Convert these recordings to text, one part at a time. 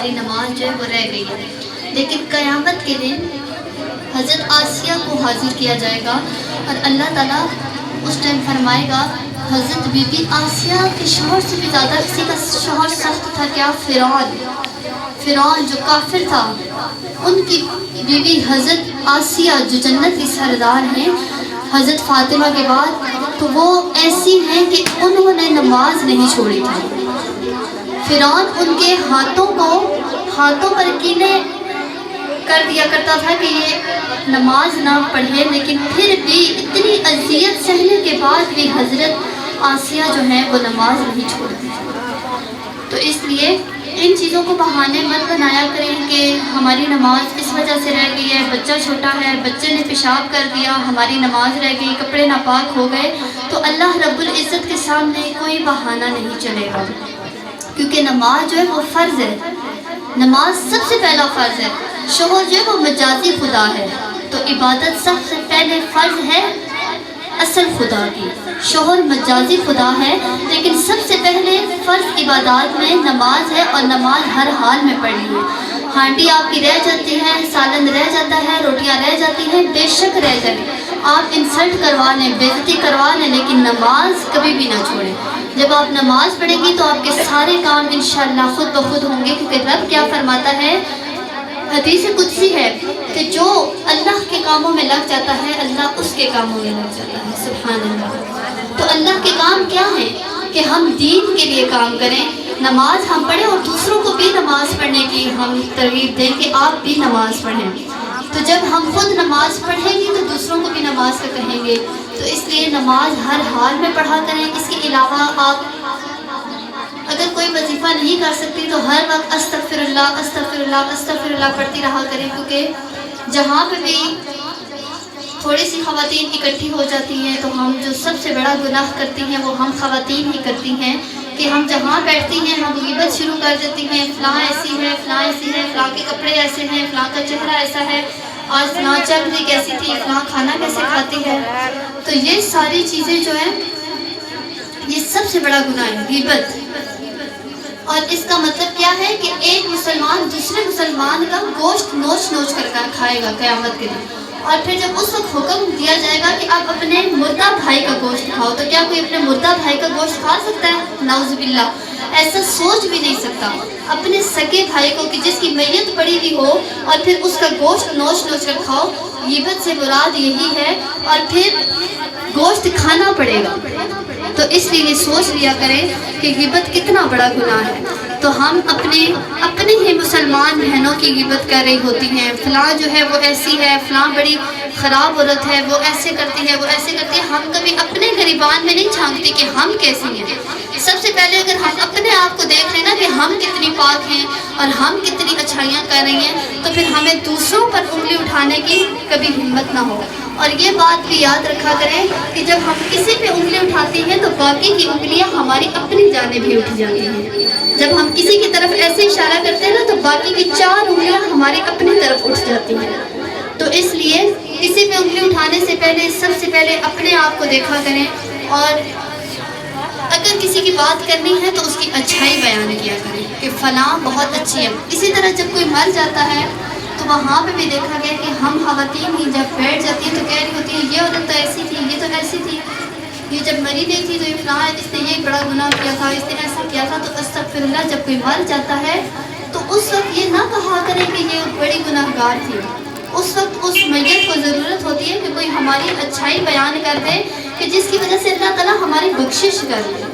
ہماری نماز جو ہے وہ رہ گئی ہے. لیکن قیامت کے دن حضرت آسیہ کو حاضر کیا جائے گا اور اللہ تعالیٰ اس ٹائم فرمائے گا حضرت بی بی آسیہ کے شوہر سے بھی زیادہ کسی کا شوہر سخت تھا کیا؟ فرعون جو کافر تھا، ان کی بیوی حضرت آسیہ جو جنت کی سردار ہیں حضرت فاطمہ کے بعد، تو وہ ایسی ہیں کہ انہوں نے نماز نہیں چھوڑی تھی. فرعون ان کے ہاتھوں پر کیلیں کر دیا کرتا تھا کہ یہ نماز نہ پڑھے، لیکن پھر بھی اتنی اذیت سہنے کے بعد بھی حضرت آسیہ جو ہے وہ نماز نہیں چھوڑتی. تو اس لیے ان چیزوں کو بہانے مت بنایا کریں کہ ہماری نماز اس وجہ سے رہ گئی ہے، بچہ چھوٹا ہے، بچے نے پیشاب کر دیا، ہماری نماز رہ گئی، کپڑے ناپاک ہو گئے. تو اللہ رب العزت کے سامنے کوئی بہانہ نہیں چلے گا، کیونکہ نماز جو ہے وہ فرض ہے. نماز سب سے پہلا فرض ہے. شوہر جو ہے وہ مجازی خدا ہے، تو عبادت سب سے پہلے فرض ہے اصل خدا کی. شوہر مجازی خدا ہے، لیکن سب سے پہلے فرض عبادات میں نماز ہے، اور نماز ہر حال میں پڑھنی ہے. ہانڈی آپ کی رہ جاتی ہے، سالن رہ جاتا ہے، روٹیاں رہ جاتی ہیں، بے شک رہ جائیں، آپ انسلٹ کروا لیں، بے عزتی کروا لیں، لیکن نماز کبھی بھی نہ چھوڑیں. جب آپ نماز پڑھیں گی تو آپ کے سارے کام انشاءاللہ خود بخود ہوں گے، کیونکہ رب کیا فرماتا ہے، حدیث قدسی ہے کہ جو اللہ کے کاموں میں لگ جاتا ہے اللہ اس کے کاموں میں لگ جاتا ہے. سبحان اللہ. تو اللہ کے کام کیا ہیں کہ ہم دین کے لیے کام کریں، نماز ہم پڑھیں اور دوسروں کو بھی نماز پڑھنے کی ہم ترغیب دیں کہ آپ بھی نماز پڑھیں. تو جب ہم خود نماز پڑھیں گے تو دوسروں کو بھی نماز کا کہیں گے. تو اس لیے نماز ہر حال میں پڑھا کریں. اس کے علاوہ آپ اگر کوئی وظیفہ نہیں کر سکتی تو ہر وقت استغفر اللہ استغفر اللہ استغفر اللہ پڑھتی رہا کریں، کیونکہ جہاں پہ بھی تھوڑی سی خواتین اکٹھی ہو جاتی ہیں تو ہم جو سب سے بڑا گناہ کرتی ہیں وہ ہم خواتین ہی کرتی ہیں کہ ہم جہاں بیٹھتی ہیں ہم غیبت شروع کر دیتی ہیں، فلاں ایسی ہے، فلاں ایسی ہے، فلاں کے کپڑے ایسے ہیں، فلاں کا چہرہ ایسا ہے، آج فلاں چل رہی کیسی تھی، فلاں کھانا کیسے کھاتی ہے. تو یہ ساری چیزیں جو ہیں یہ سب سے بڑا گناہ ہے، غیبت. اور اس کا مطلب کیا ہے کہ ایک مسلمان دوسرے مسلمان کا گوشت نوچ نوچ کر کھائے گا قیامت کے دن. اور پھر جب اس وقت حکم دیا جائے گا کہ آپ اپنے مردہ بھائی کا گوشت کھاؤ، تو کیا کوئی اپنے مردہ بھائی کا گوشت کھا سکتا ہے؟ نعوذ باللہ، ایسا سوچ بھی نہیں سکتا. اپنے سگے بھائی کو کہ جس کی میت پڑی ہوئی ہو اور پھر اس کا گوشت نوچ نوچ کر کھاؤ، غیبت سے مراد یہی ہے. اور پھر گوشت کھانا پڑے گا. تو اس لیے یہ سوچ لیا کریں کہ غیبت کتنا بڑا گناہ ہے. تو ہم اپنے ہی مسلمان بہنوں کی غیبت کر رہی ہوتی ہیں، فلاں جو ہے وہ ایسی ہے، فلاں بڑی خراب عورت ہے، وہ ایسے کرتی ہے، وہ ایسے کرتی ہے. ہم کبھی اپنے گریبان میں نہیں جھانکتی کہ ہم کیسی ہیں. سب سے پہلے اگر ہم اپنے آپ کو دیکھ لیں نا کہ ہم کتنی پاک ہیں اور ہم کتنی اچھائیاں کر رہی ہیں، تو پھر ہمیں دوسروں پر انگلی اٹھانے کی کبھی ہمت نہ ہو. اور یہ بات بھی یاد رکھا کریں کہ جب ہم کسی پہ انگلی اٹھاتی ہیں تو باقی کی انگلیاں ہماری اپنی جانب ہی اٹھ جاتی ہیں. جب ہم کسی کی طرف ایسے اشارہ کرتے ہیں نا تو باقی کی 4 انگلیاں ہماری اپنی طرف اٹھ جاتی ہیں. تو اس لیے کسی پہ انگلی اٹھانے سے پہلے سب سے پہلے اپنے آپ کو دیکھا کریں، اور اگر کسی کی بات کرنی ہے تو اس کی اچھائی بیان کیا کریں کہ فلاں بہت اچھی ہے. اسی طرح جب کوئی مر جاتا ہے تو وہاں پہ بھی دیکھا گیا کہ ہم خواتین ہی جب بیٹھ جاتی ہیں تو کہہ رہی ہوتی ہے یہ عورت تو ایسی تھی، یہ تو ایسی تھی، یہ جب مری نہیں تھی تو یہ فلاں اس نے یہ بڑا گناہ کیا تھا، اس نے ایسا کیا تھا. تو استغفر اللہ، جب کوئی مر جاتا ہے تو اس وقت یہ نہ کہا کریں کہ یہ بڑی گناہ گار تھی. اس وقت اس میت کو ضرورت ہوتی ہے کہ کوئی ہماری اچھائی بیان کر دے کہ جس کی وجہ سے اللہ تعالیٰ ہماری بخشش کر دے.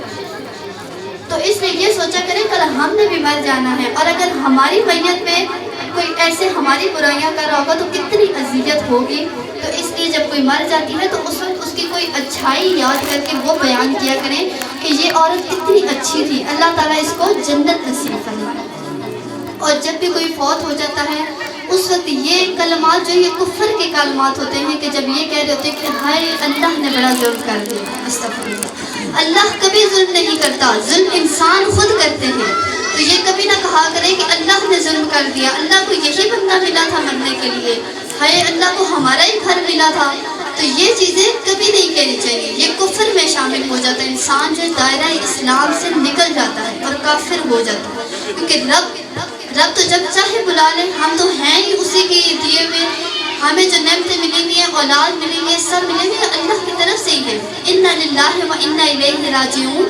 تو اس لیے یہ سوچا کریں کل ہم نے بھی مر جانا ہے، اور اگر ہماری میت میں کوئی ایسے ہماری برائیاں کر رہا ہوگا تو کتنی اذیت ہوگی. تو اس لیے جب کوئی مر جاتی ہے تو اس وقت اس کی کوئی اچھائی یاد کر کے وہ بیان کیا کریں کہ یہ عورت کتنی اچھی تھی، اللہ تعالیٰ اس کو جنت نصیب فرمائے. اور جب بھی کوئی فوت ہو جاتا ہے اس وقت یہ کلمات جو یہ کفر کے کلمات ہوتے ہیں کہ جب یہ کہہ رہے ہوتے ہیں کہ ہائے اللہ نے بڑا ظلم کر دیا. استغفر اللہ، اللہ کبھی ظلم نہیں کرتا، ظلم انسان خود کرتے ہیں. تو یہ کبھی نہ کہا کرے کہ اللہ نے ظلم کر دیا، اللہ کو یہی بندہ ملا تھا مرنے کے لیے، ہائے اللہ کو ہمارا ہی گھر ملا تھا. تو یہ چیزیں کبھی نہیں کہنی چاہیے، یہ کفر میں شامل ہو جاتا ہے. انسان جو دائرہ اسلام سے نکل جاتا ہے اور کافر ہو جاتا ہے، کیونکہ رب رب تو جب چاہے بلا لے، ہم تو ہیں ہی اسی کے دیے ہوئے، ہمیں جو نعمتیں ملی ہوئی ہیں، اولاد ملی ہوئی ہے، سب ملے ہوئے اللہ کی طرف سے ہی ہے۔ اِنَّا لِلَّهِ وَإِنَّا إِلَيْهِ راجعون،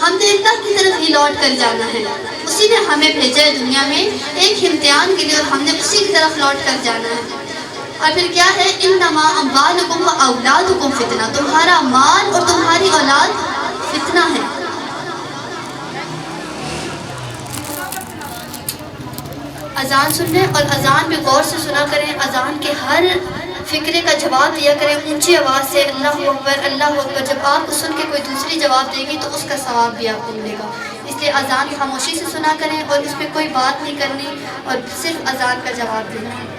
ہم نے اللہ کی طرف ہی لوٹ کر جانا ہے، اسی نے ہمیں بھیجا ہے دنیا میں ایک امتحان کے لیے، اور ہم نے اسی کی طرف لوٹ کر جانا ہے۔ اور پھر کیا ہے، اِنَّمَا أَمْوَالُكُمْ وَأَوْلَادُكُمْ فِتْنَةٌ، تمہارا مال اور تمہاری اولاد فتنہ ہے۔ اذان سن لیں اور اذان پہ غور سے سنا کریں، اذان کے ہر فکرے کا جواب دیا کریں اونچی آواز سے، اللہ اکبر اللہ اکبر۔ جب آپ کو سن کے کوئی دوسری جواب دے گی تو اس کا ثواب بھی آپ کو ملے گا، اس لیے اذان خاموشی سے سنا کریں اور اس پہ کوئی بات نہیں کرنی اور صرف اذان کا جواب دینا ہے۔